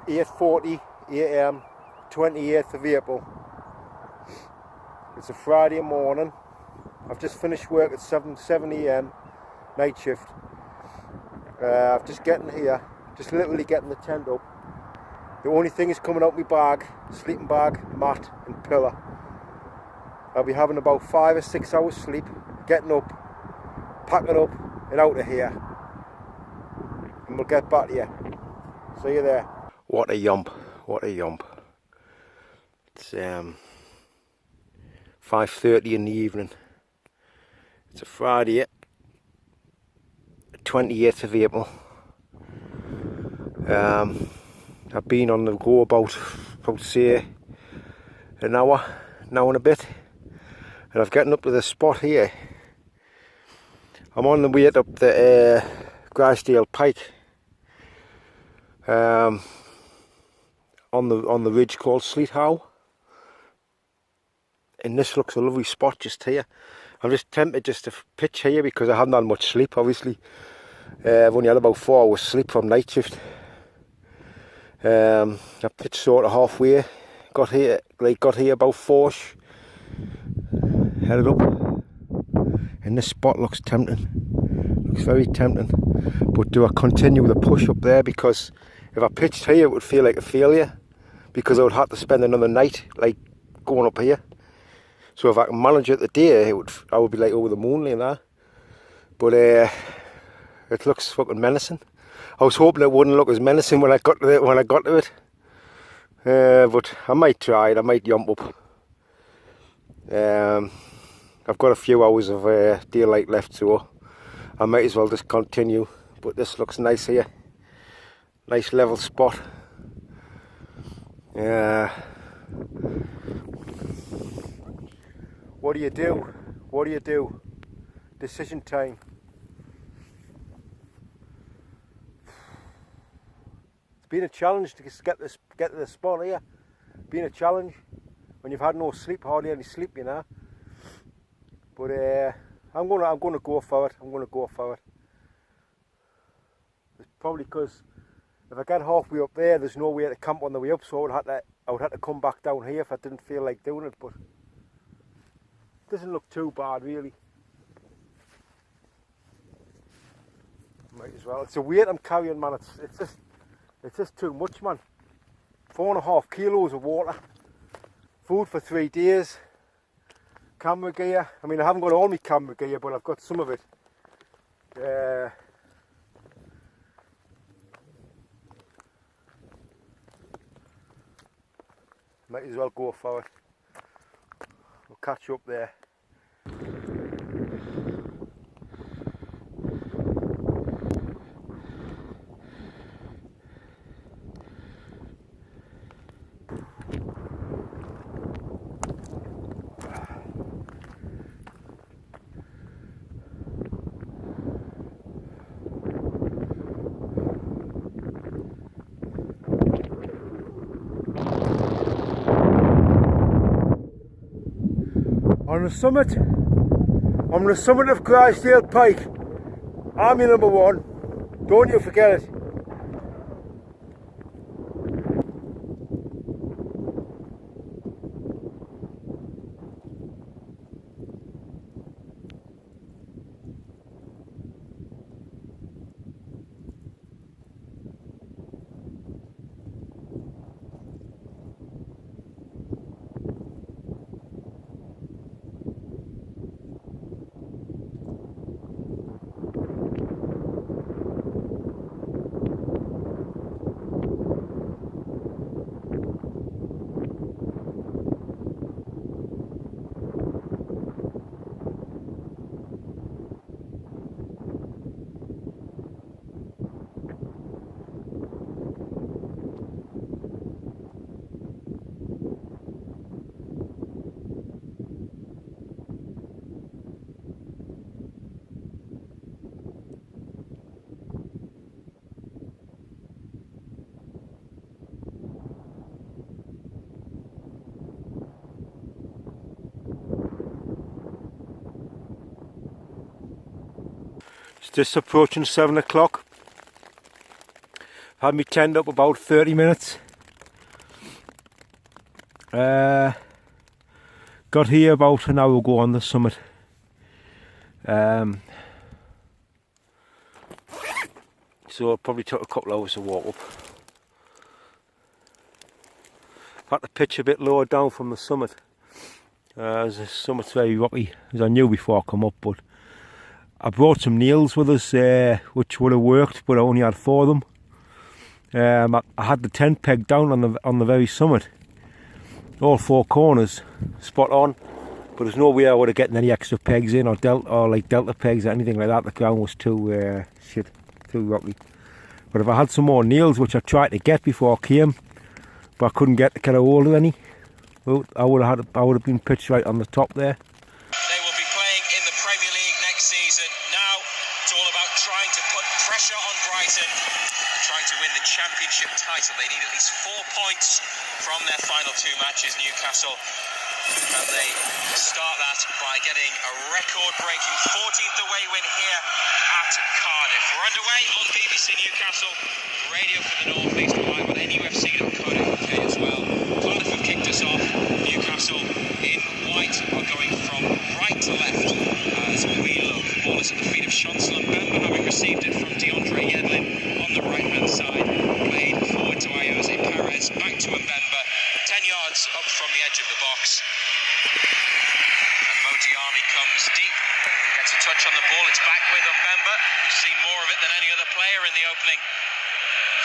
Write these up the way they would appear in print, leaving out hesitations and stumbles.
8:40 AM, 28th of April. It's a Friday morning. I've just finished work at 7 AM, night shift. I've just getting here, just literally getting the tent up. The only thing is coming out my bag, sleeping bag, mat and pillow. I'll be having about 5 or 6 hours sleep, getting up, packing up and out of here. And we'll get back to you. See you there. What a yump, what a yump. It's 5:30 in the evening. It's a Friday, 28th of April. I've been on the go about say an hour and a bit, and I've gotten up to the spot here. I'm on the way up the Grisedale Pike, on the ridge called Sleet How, and this looks a lovely spot just here. I'm just tempted just to pitch here because I haven't had much sleep. Obviously, I've only had about 4 hours sleep from night shift. I pitched sort of halfway, got here about 4ish, headed up, and this spot looks tempting, looks very tempting. But do I continue the push up there? Because if I pitched here it would feel like a failure, because I would have to spend another night like going up here. So if I can manage it today, I would be like over the moon like that. But it looks fucking menacing. I was hoping it wouldn't look as menacing when I got to it. But I might try it. I might jump up. I've got a few hours of daylight left, so I might as well just continue. But this looks nice here. Nice level spot. What do you do? What do you do? Decision time. It's been a challenge to get to the spot here. Been a challenge when you've had no sleep, hardly any sleep, you know. But I'm gonna go for it. I'm gonna go for it. It's probably because if I get halfway up there, there's nowhere to camp on the way up, so I would have to come back down here if I didn't feel like doing it. But it doesn't look too bad, really. Might as well. It's the weight I'm carrying, man. It's just too much, man. 4.5 kilos of water, food for 3 days, camera gear. I mean, I haven't got all my camera gear, but I've got some of it. Might as well go for it. We'll catch you up there. On the summit of Grisedale Pike, I'm your number one, don't you forget it. It's just approaching 7 o'clock. Had me tend up about 30 minutes. Got here about an hour ago on the summit. So it probably took a couple of hours to walk up. Had to pitch a bit lower down from the summit. The summit's very rocky, as I knew before I come up, but I brought some nails with us, which would have worked, but I only had 4 of them. I had the tent pegged down on the very summit, all 4 corners, spot on. But there's no way I would have gotten any extra pegs in, or delta pegs or anything like that. The ground was too too rocky. But if I had some more nails, which I tried to get before I came, but I couldn't get a hold of any, well, I would have been pitched right on the top there. They will be playing in the Premier League next season. Now it's all about trying to put pressure on Brighton, trying to win the championship title. They need at least 4 points from their final 2 matches, Newcastle. And they start that by getting a record-breaking 14th away win here at Cardiff. We're underway on BBC Newcastle, radio for the North East, live on NUFC.co.uk as well. Cardiff have kicked us off. Newcastle in white are going from right to left as we look. The ball is at the feet of Chancellor Mbemba, having received it from DeAndre Yedlin on the right-hand side. Played forward to Jose Perez, back to Mbemba, 10 yards up from the edge of the box. And Modiami comes deep, gets a touch on the ball. It's back with Mbemba. We've seen more of it than any other player in the opening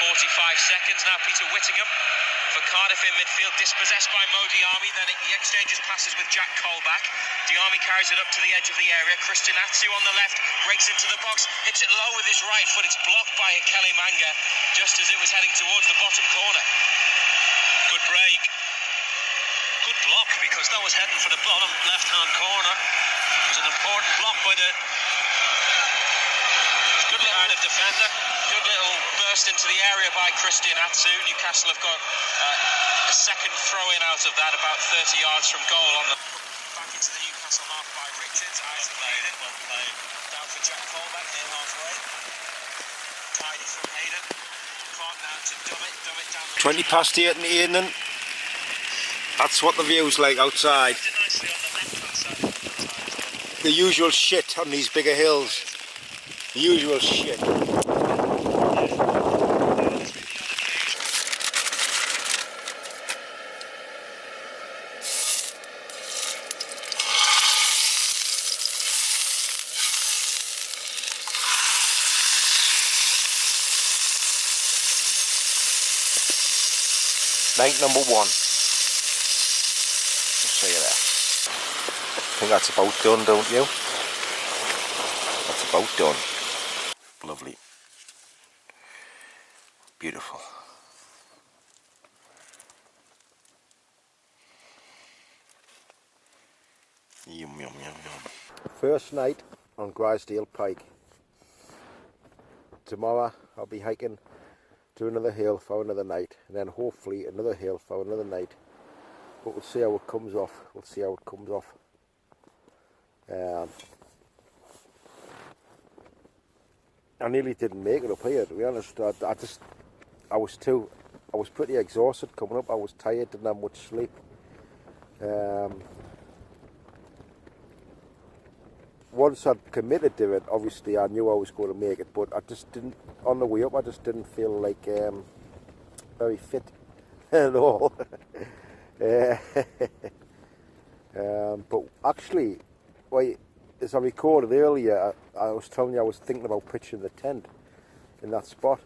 45 seconds. Now Peter Whittingham for Cardiff in midfield, dispossessed by Modiami. Then he exchanges passes with Jack Colback. Diami carries it up to the edge of the area. Christian Atsu on the left, breaks into the box, hits it low with his right foot. It's blocked by Kelly Manga just as it was heading towards the bottom corner. Good break. Good block, because that was heading for the bottom left-hand corner. It was an important block by the good little kind of defender. Good little burst into the area by Christian Atsu. Newcastle have got a second throw-in out of that, about 30 yards from goal. On the back into the Newcastle half by Richards. Isaac Hayden. Well played. Down for Jack Colback near halfway. Tidy from Hayden. Clark now to dumb it down the 20 past 8 in the evening. That's what the view's like outside. The usual shit on these bigger hills. The usual shit. Night number 1. Show you there. I think that's about done, don't you? That's about done. Lovely. Beautiful. Yum, yum, yum, yum. First night on Grisedale Pike. Tomorrow I'll be hiking to another hill for another night, and then hopefully another hill for another night. But we'll see how it comes off. We'll see how it comes off. I nearly didn't make it up here, to be honest. I was pretty exhausted coming up. I was tired, didn't have much sleep. Once I'd committed to it, obviously I knew I was going to make it, but I just didn't, on the way up, I just didn't feel like very fit at all. But actually, well, as I recorded earlier, I was telling you I was thinking about pitching the tent in that spot.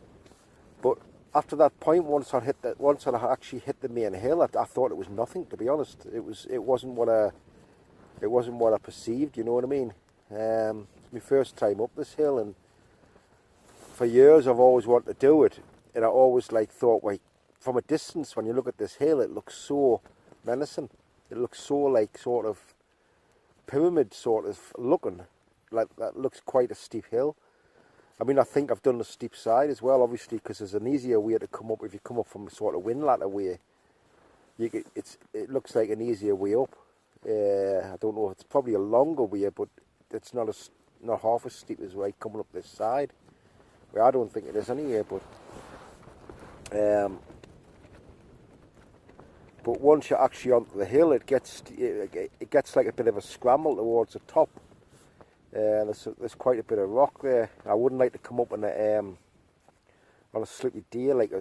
But after that point, once I actually hit the main hill, I thought it was nothing. To be honest, it wasn't what I perceived. You know what I mean? It's my first time up this hill, and for years I've always wanted to do it, and I always thought, well, from a distance when you look at this hill, it looks so menacing. It looks so sort of pyramid sort of looking, like that looks quite a steep hill. I mean, I think I've done the steep side as well, obviously, because there's an easier way to come up. If you come up from a sort of wind ladder way, it looks like an easier way up. I don't know, it's probably a longer way, but it's not half as steep as coming up this side. Well, I don't think it is anyway, but But once you're actually onto the hill, it gets like a bit of a scramble towards the top. There's quite a bit of rock there. I wouldn't like to come up on a slippery day, like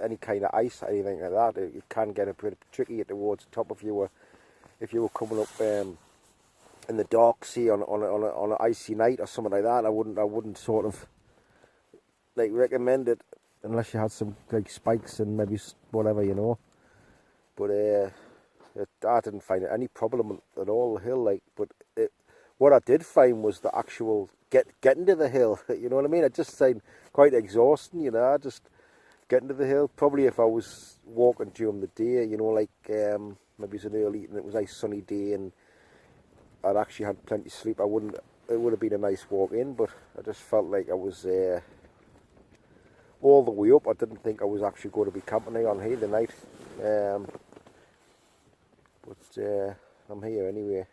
any kind of ice or anything like that. It can get a bit tricky towards the top if you were coming up in the dark, say on an icy night or something like that. I wouldn't sort of like recommend it unless you had some like spikes and maybe whatever, you know. But I didn't find it any problem at all, the hill. Like, but what I did find was the actual getting to the hill. You know what I mean? It just seemed quite exhausting, you know. Just getting to the hill. Probably if I was walking during the day, you know, like maybe it was an early and it was a nice sunny day and I'd actually had plenty of sleep. It would have been a nice walk in, but I just felt like I was all the way up. I didn't think I was actually going to be camping on here tonight. But I'm here anyway.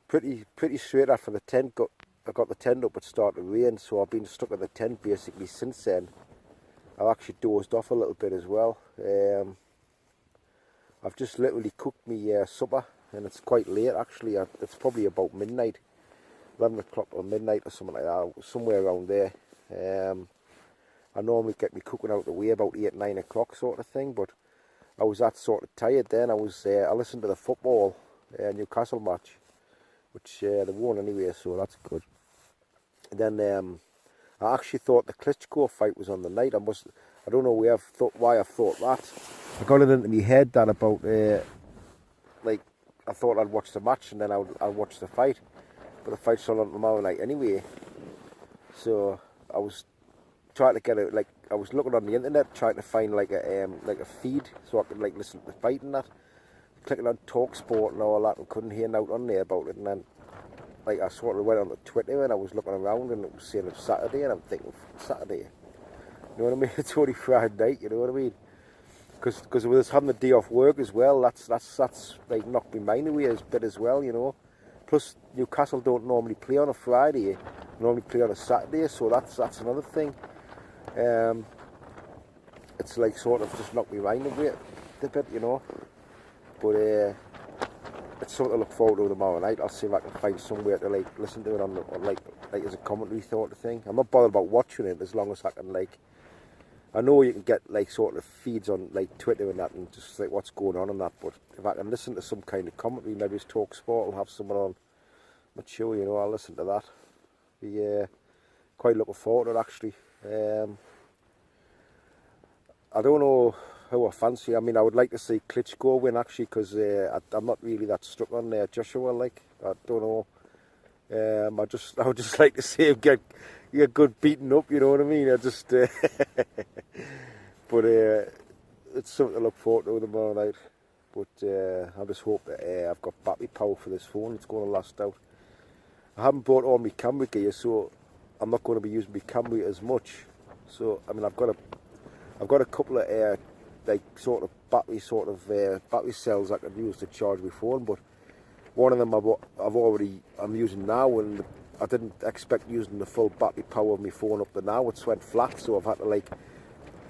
Pretty straight after the tent I got the tent up, it started to rain, so I've been stuck in the tent basically since then. I've actually dozed off a little bit as well. I've just literally cooked me supper, and it's quite late actually. It's probably about midnight, 11 o'clock or midnight or something like that, somewhere around there. I normally get me cooking out the way about 8-9 o'clock sort of thing, but I was that sort of tired then. I listened to the football Newcastle match, which they won anyway, so that's good. And then I actually thought the Klitschko fight was on the night. I don't know why I thought that. I got it into my head that about like I thought I'd watch the match and then I'd watch the fight, but the fight's on tomorrow night anyway. So I was trying to get it, like I was looking on the internet trying to find like a feed so I could like listen to the fight and that. Clicking on TalkSport and all that and couldn't hear out on there about it, and then like I sort of went on the Twitter and I was looking around and it was saying it's Saturday and I'm thinking Saturday, you know what I mean? It's only Friday night, you know what I mean? Because with us having the day off work as well, that's like knocked my mind away a bit as well, you know. Plus Newcastle don't normally play on a Friday, normally play on a Saturday, so that's another thing. It's like sort of just knocked my mind away a bit, you know. But it's something to look forward to tomorrow night. I'll see if I can find somewhere to like listen to it on like as a commentary sort of thing. I'm not bothered about watching it as long as I can like. I know you can get like sort of feeds on like Twitter and that and just like what's going on and that. But if I can listen to some kind of commentary, maybe it's TalkSport, I'll have someone on. I'm not sure, you know. I'll listen to that. Be quite looking forward to it actually. I don't know who I fancy. I mean, I would like to see Klitschko win actually, because I'm not really that stuck on Joshua. Like, I don't know. I would just like to see him get good beaten up. You know what I mean? But it's something to look forward to tomorrow night. But I just hope that I've got battery power for this phone. It's going to last out. I haven't brought all my camera gear, so I'm not going to be using my camera as much. So I mean, I've got a couple of like sort of battery battery cells I can use to charge my phone, but one of them I'm using now, and I didn't expect using the full battery power of my phone up to now. It's went flat, so I've had to like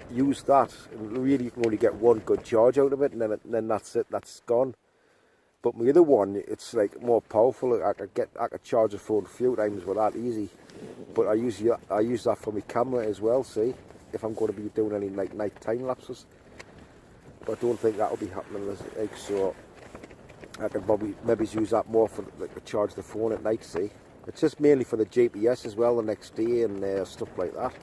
use that, and really you can only get one good charge out of it, and then that's it, that's gone. But my other one, it's like more powerful. I could charge the phone a few times with that easy. But I use that for my camera as well, see, if I'm going to be doing any like night time lapses. But I don't think that'll be happening, like, so I can probably maybe use that more for like to charge the phone at night, see. It's just mainly for the GPS as well the next day and stuff like that.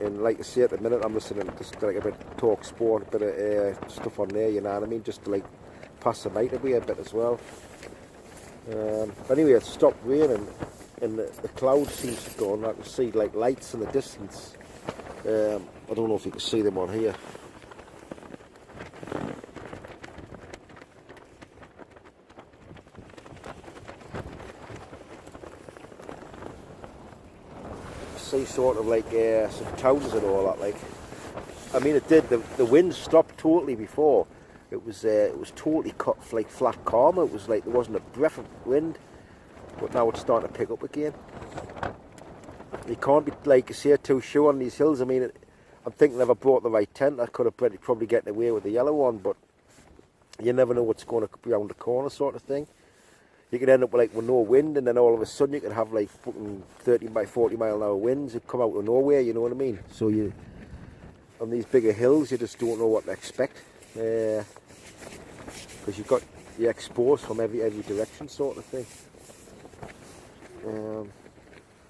And like I say, at the minute I'm listening to just like a bit of TalkSport, a bit of stuff on there, you know what I mean, just to like pass the night away a bit as well. Anyway, it stopped raining and the cloud seems to go on. I can see like lights in the distance. I don't know if you can see them on here. See sort of like some towns and all that, like. I mean, it did. The wind stopped totally before. It was totally like flat calm. It was like there wasn't a breath of wind. but now it's starting to pick up again. You can't be, like I say, too sure on these hills. I mean, I'm thinking if I brought the right tent, I could have probably getting away with the yellow one, but you never know what's going to be around the corner, sort of thing. You could end up with no wind, and then all of a sudden you could have like fucking 30 by 40 mile an hour winds that come out of nowhere, you know what I mean? So you, on these bigger hills, you just don't know what to expect, because you're exposed from every direction, sort of thing.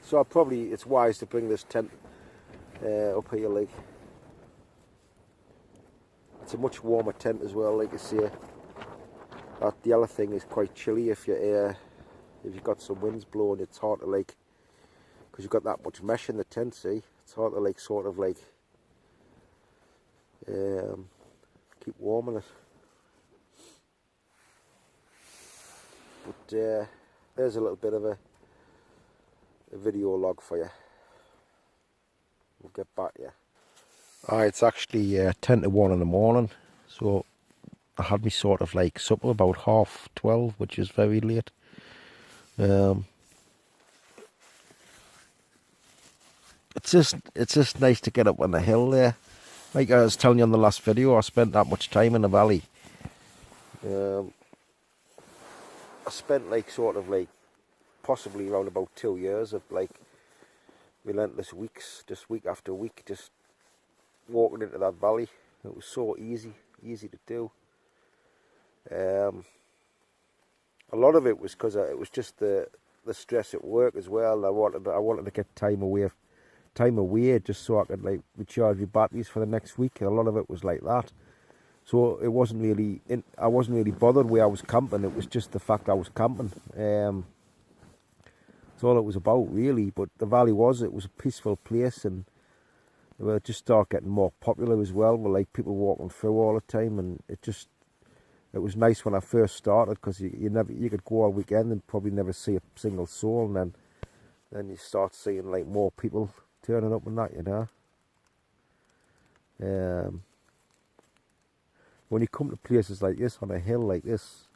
So it's wise to bring this tent up here, like. It's a much warmer tent as well, like I say. The other thing is quite chilly if you've got some winds blowing. It's hard to, like, because you've got that much mesh in the tent, see, it's hard to, like, sort of like keep warm in it. But there's a little bit of a video log for you. We'll get back to you. It's actually 10 to 1 in the morning, so I had me sort of like supper about 12:30, which is very late. It's just nice to get up on the hill there. Like I was telling you on the last video, I spent that much time in the valley. I spent like sort of like possibly around about 2 years of like relentless weeks, just week after week, just walking into that valley. It was so easy to do. A lot of it was because it was just the stress at work as well. I wanted to get time away just so I could like recharge my batteries for the next week, and a lot of it was like that. So it wasn't really I wasn't really bothered where I was camping. It was just the fact I was camping. That's all it was about, really. But the valley it was a peaceful place, and it will just start getting more popular as well, with like people walking through all the time, and it was nice when I first started, because you could go all weekend and probably never see a single soul, and then you start seeing like more people turning up and that, you know. When you come to places like this, on a hill like this,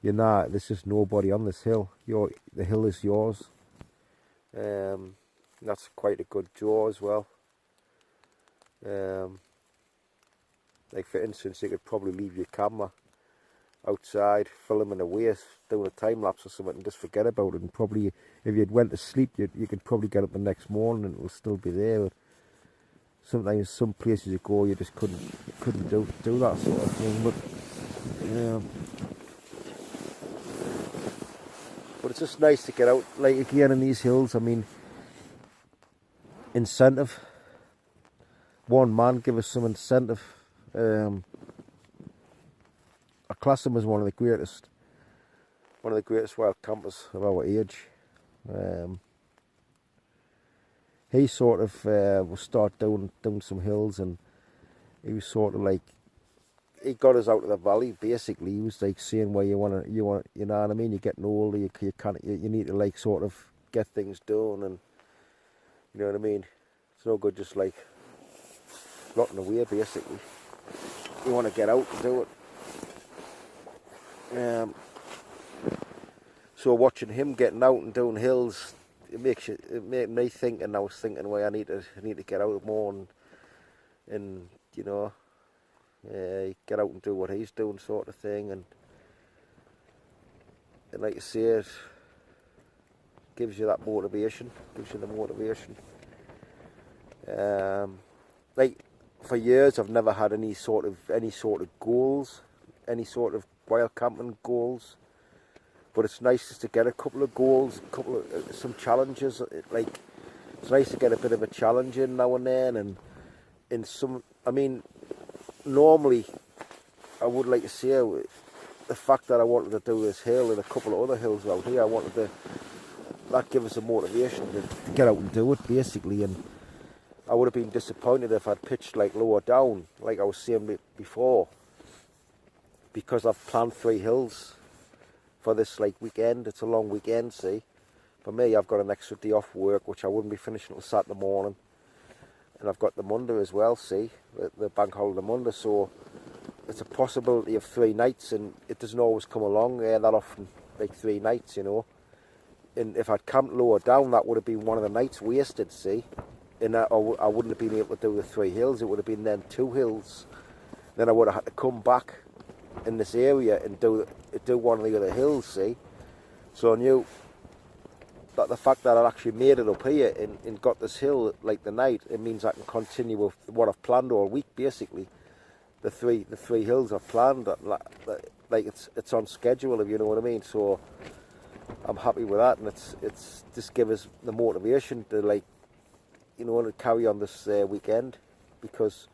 there's just nobody on this hill. The hill is yours. That's quite a good draw as well. Like for instance, you could probably leave your camera outside, filming away, doing a time lapse or something, and just forget about it. And probably, if you'd went to sleep, you could probably get up the next morning and it will still be there. But sometimes some places you go, you just couldn't do that sort of thing. But it's just nice to get out, like again in these hills. I mean, incentive. One man give us some incentive. I class him as one of the greatest wild campers of our age. He sort of will start down some hills, and he was sort of like, he got us out of the valley. Basically, he was like saying, well, you want, you know what I mean? You're getting older. You need to like sort of get things done, and you know what I mean. It's no good just like rotting away. Basically, you want to get out and do it. So watching him getting out and down hills, it made me think, and I was thinking, well, I need to get out more and you know, get out and do what he's doing, sort of thing. And like I say, it gives you that motivation, like for years I've never had any sort of goals, any sort of wild camping goals, but it's nice just to get a couple of goals, some challenges. Like, it's nice to get a bit of a challenge in now and then, and I mean, normally I would like to say the fact that I wanted to do this hill and a couple of other hills out here, that give us a motivation to get out and do it, basically. And I would have been disappointed if I'd pitched like lower down, like I was saying before, because I've planned 3 hills for this like weekend. It's a long weekend, see. For me, I've got an extra day off work, which I wouldn't be finishing until Saturday morning, and I've got the Monday as well, see, the bank holiday Monday. So it's a possibility of 3 nights, and it doesn't always come along that often, like 3 nights, you know. And if I'd camped lower down, that would have been one of the nights wasted, see? And I wouldn't have been able to do the 3 hills. It would have been then 2 hills. Then I would have had to come back in this area and do one of the other hills, see? So I knew that the fact that I'd actually made it up here and got this hill like the night, it means I can continue with what I've planned all week, basically. The three hills I've planned, like it's on schedule, if you know what I mean. So I'm happy with that, and it's just give us the motivation to, like, you know, to carry on this weekend, because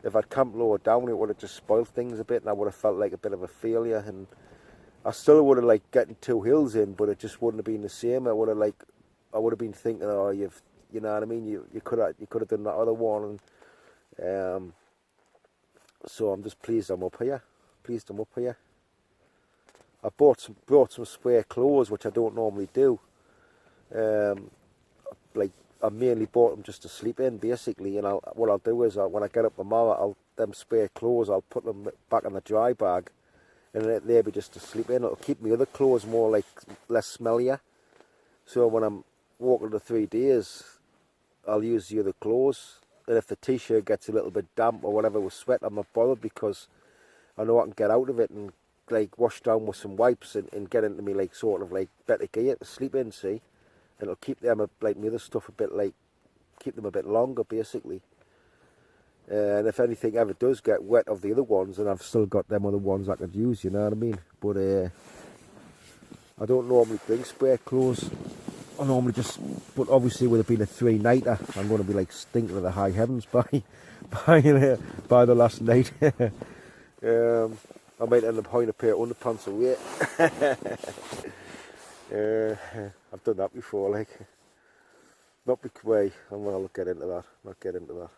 if I'd camped lower down, it would have just spoiled things a bit, and I would have felt like a bit of a failure. And I still would have like getting 2 hills in, but it just wouldn't have been the same. I would have been thinking, oh, you know what I mean, you could have done that other one. And so I'm just pleased I'm up here. I brought some spare clothes, which I don't normally do. Like, I mainly bought them just to sleep in, basically. And what I'll do is, when I get up tomorrow, them spare clothes, I'll put them back in the dry bag, and they'll be just to sleep in. It'll keep my other clothes less smellier. So when I'm walking the 3 days, I'll use the other clothes. And if the t-shirt gets a little bit damp or whatever with sweat, I'm not bothered, because I know I can get out of it and like wash down with some wipes and get into me like sort of like better gear to sleep in, see. And it'll keep them, like my other stuff, a bit like, keep them a bit longer, basically. And if anything ever does get wet of the other ones, then I've still got them other ones I could use, you know what I mean. But I don't normally bring spare clothes. I normally just, but obviously with it being a 3-nighter, I'm going to be like stinking to the high heavens by the last night. I might end up having a pair of underpants away. I've done that before, like. Not because, I'm going to get into that.